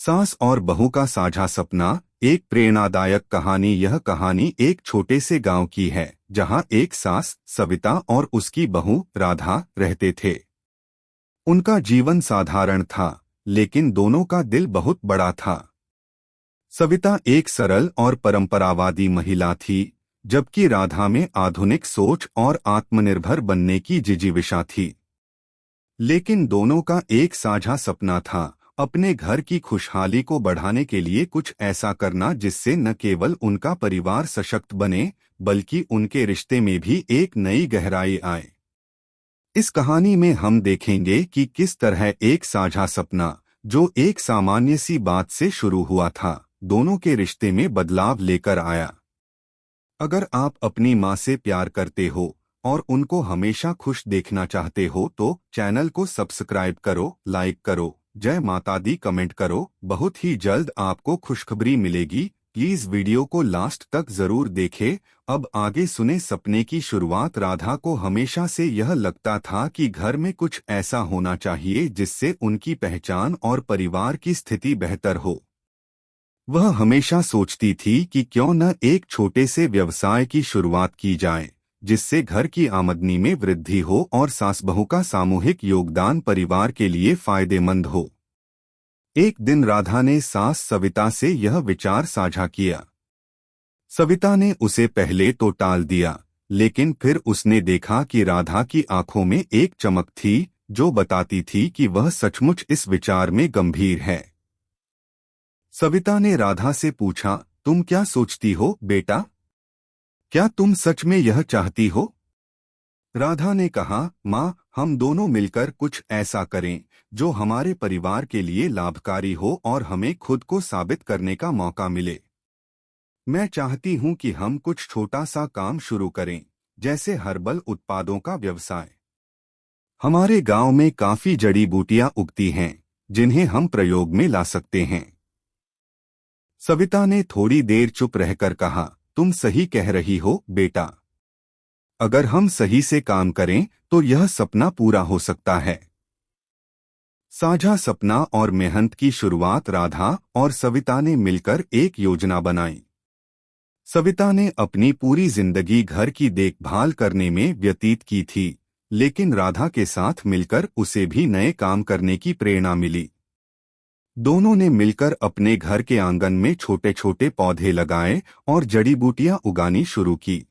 सास और बहू का साझा सपना, एक प्रेरणादायक कहानी। यह कहानी एक छोटे से गांव की है जहां एक सास सविता और उसकी बहू राधा रहते थे। उनका जीवन साधारण था, लेकिन दोनों का दिल बहुत बड़ा था। सविता एक सरल और परंपरावादी महिला थी, जबकि राधा में आधुनिक सोच और आत्मनिर्भर बनने की जिजीविषा थी। लेकिन दोनों का एक साझा सपना था, अपने घर की खुशहाली को बढ़ाने के लिए कुछ ऐसा करना जिससे न केवल उनका परिवार सशक्त बने, बल्कि उनके रिश्ते में भी एक नई गहराई आए। इस कहानी में हम देखेंगे कि किस तरह एक साझा सपना, जो एक सामान्य सी बात से शुरू हुआ था, दोनों के रिश्ते में बदलाव लेकर आया। अगर आप अपनी माँ से प्यार करते हो और उनको हमेशा खुश देखना चाहते हो तो चैनल को सब्सक्राइब करो, लाइक करो, जय माता दी कमेंट करो। बहुत ही जल्द आपको खुशखबरी मिलेगी। प्लीज वीडियो को लास्ट तक जरूर देखें। अब आगे सुने। सपने की शुरुआत। राधा को हमेशा से यह लगता था कि घर में कुछ ऐसा होना चाहिए जिससे उनकी पहचान और परिवार की स्थिति बेहतर हो। वह हमेशा सोचती थी कि क्यों न एक छोटे से व्यवसाय की शुरुआत की जाए, जिससे घर की आमदनी में वृद्धि हो और सास बहू का सामूहिक योगदान परिवार के लिए फायदेमंद हो। एक दिन राधा ने सास सविता से यह विचार साझा किया। सविता ने उसे पहले तो टाल दिया, लेकिन फिर उसने देखा कि राधा की आंखों में एक चमक थी जो बताती थी कि वह सचमुच इस विचार में गंभीर है। सविता ने राधा से पूछा, तुम क्या सोचती हो बेटा? क्या तुम सच में यह चाहती हो? राधा ने कहा, माँ, हम दोनों मिलकर कुछ ऐसा करें जो हमारे परिवार के लिए लाभकारी हो और हमें खुद को साबित करने का मौका मिले। मैं चाहती हूँ कि हम कुछ छोटा सा काम शुरू करें, जैसे हर्बल उत्पादों का व्यवसाय। हमारे गांव में काफी जड़ी बूटियां उगती हैं, जिन्हें हम प्रयोग में ला सकते हैं। सविता ने थोड़ी देर चुप रहकर कहा, तुम सही कह रही हो बेटा। अगर हम सही से काम करें तो यह सपना पूरा हो सकता है। साझा सपना और मेहनत की शुरुआत। राधा और सविता ने मिलकर एक योजना बनाई। सविता ने अपनी पूरी जिंदगी घर की देखभाल करने में व्यतीत की थी, लेकिन राधा के साथ मिलकर उसे भी नए काम करने की प्रेरणा मिली। दोनों ने मिलकर अपने घर के आंगन में छोटे छोटे पौधे लगाए और जड़ी बूटियां उगानी शुरू की।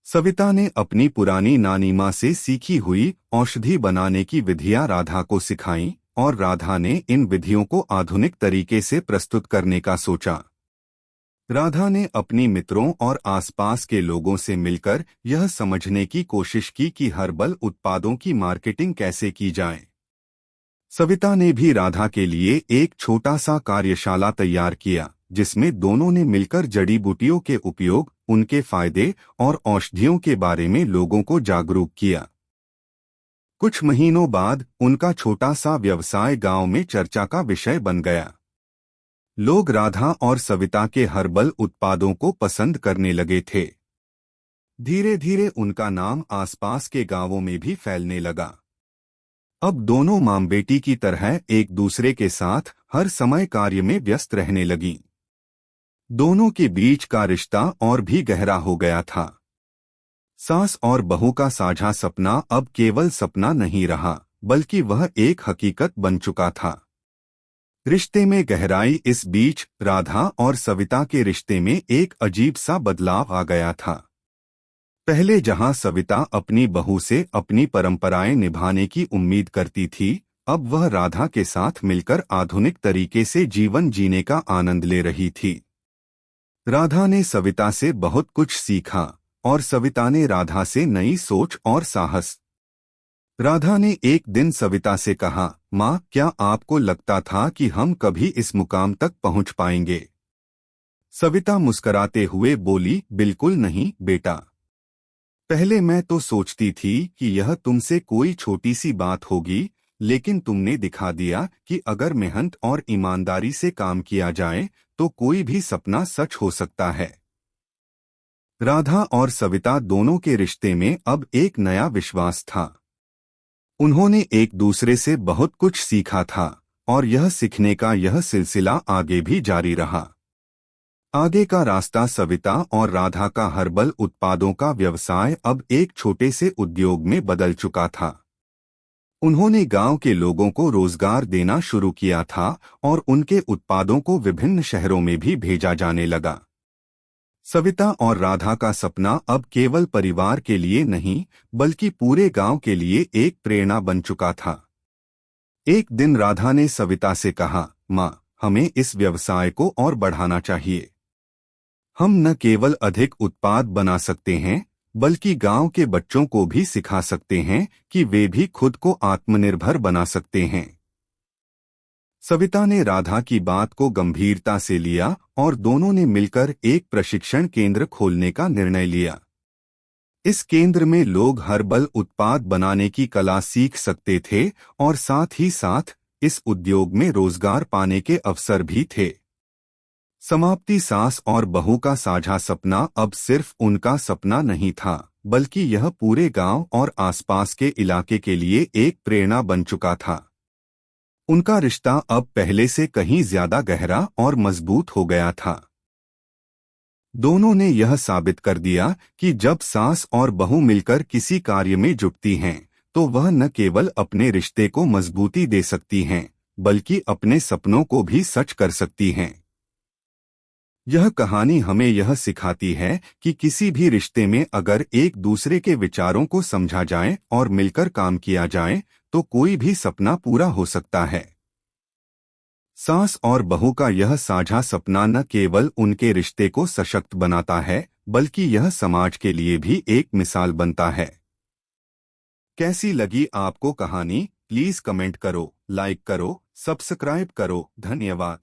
सविता ने अपनी पुरानी नानी माँ से सीखी हुई औषधि बनाने की विधियां राधा को सिखाईं और राधा ने इन विधियों को आधुनिक तरीके से प्रस्तुत करने का सोचा। राधा ने अपनी मित्रों और आसपास के लोगों से मिलकर यह समझने की कोशिश की कि हर्बल उत्पादों की मार्केटिंग कैसे की जाए। सविता ने भी राधा के लिए एक छोटा सा कार्यशाला तैयार किया, जिसमें दोनों ने मिलकर जड़ी बूटियों के उपयोग, उनके फायदे और औषधियों के बारे में लोगों को जागरूक किया। कुछ महीनों बाद उनका छोटा सा व्यवसाय गांव में चर्चा का विषय बन गया। लोग राधा और सविता के हर्बल उत्पादों को पसंद करने लगे थे। धीरे धीरे उनका नाम आसपास के गांवों में भी फैलने लगा। अब दोनों मां बेटी की तरह एक दूसरे के साथ हर समय कार्य में व्यस्त रहने लगीं। दोनों के बीच का रिश्ता और भी गहरा हो गया था। सास और बहू का साझा सपना अब केवल सपना नहीं रहा, बल्कि वह एक हकीकत बन चुका था। रिश्ते में गहराई। इस बीच राधा और सविता के रिश्ते में एक अजीब सा बदलाव आ गया था। पहले जहां सविता अपनी बहू से अपनी परंपराएं निभाने की उम्मीद करती थी, अब वह राधा के साथ मिलकर आधुनिक तरीके से जीवन जीने का आनंद ले रही थी। राधा ने सविता से बहुत कुछ सीखा और सविता ने राधा से नई सोच और साहस। राधा ने एक दिन सविता से कहा, माँ, क्या आपको लगता था कि हम कभी इस मुकाम तक पहुँच पाएंगे? सविता मुस्कुराते हुए बोली, बिल्कुल नहीं बेटा। पहले मैं तो सोचती थी कि यह तुमसे कोई छोटी सी बात होगी, लेकिन तुमने दिखा दिया कि अगर मेहनत और ईमानदारी से काम किया जाए तो कोई भी सपना सच हो सकता है। राधा और सविता दोनों के रिश्ते में अब एक नया विश्वास था। उन्होंने एक दूसरे से बहुत कुछ सीखा था और यह सीखने का यह सिलसिला आगे भी जारी रहा। आगे का रास्ता सविता और राधा का हर्बल उत्पादों का व्यवसाय अब एक छोटे से उद्योग में बदल चुका था। उन्होंने गांव के लोगों को रोजगार देना शुरू किया था और उनके उत्पादों को विभिन्न शहरों में भी भेजा जाने लगा। सविता और राधा का सपना अब केवल परिवार के लिए नहीं बल्कि पूरे गांव के लिए एक प्रेरणा बन चुका था। एक दिन राधा ने सविता से कहा, माँ, हमें इस व्यवसाय को और बढ़ाना चाहिए। हम न केवल अधिक उत्पाद बना सकते हैं बल्कि गांव के बच्चों को भी सिखा सकते हैं कि वे भी खुद को आत्मनिर्भर बना सकते हैं। सविता ने राधा की बात को गंभीरता से लिया और दोनों ने मिलकर एक प्रशिक्षण केंद्र खोलने का निर्णय लिया। इस केंद्र में लोग हर्बल उत्पाद बनाने की कला सीख सकते थे और साथ ही साथ इस उद्योग में रोजगार पाने के अवसर भी थे। समाप्ति सास और बहू का साझा सपना अब सिर्फ उनका सपना नहीं था बल्कि यह पूरे गांव और आसपास के इलाके के लिए एक प्रेरणा बन चुका था। उनका रिश्ता अब पहले से कहीं ज्यादा गहरा और मजबूत हो गया था। दोनों ने यह साबित कर दिया कि जब सास और बहू मिलकर किसी कार्य में जुटती हैं तो वह न केवल अपने रिश्ते को मजबूती दे सकती हैं बल्कि अपने सपनों को भी सच कर सकती हैं। यह कहानी हमें यह सिखाती है कि किसी भी रिश्ते में अगर एक दूसरे के विचारों को समझा जाए और मिलकर काम किया जाए तो कोई भी सपना पूरा हो सकता है। सास और बहू का यह साझा सपना न केवल उनके रिश्ते को सशक्त बनाता है बल्कि यह समाज के लिए भी एक मिसाल बनता है। कैसी लगी आपको कहानी? प्लीज कमेंट करो, लाइक करो, सब्सक्राइब करो। धन्यवाद।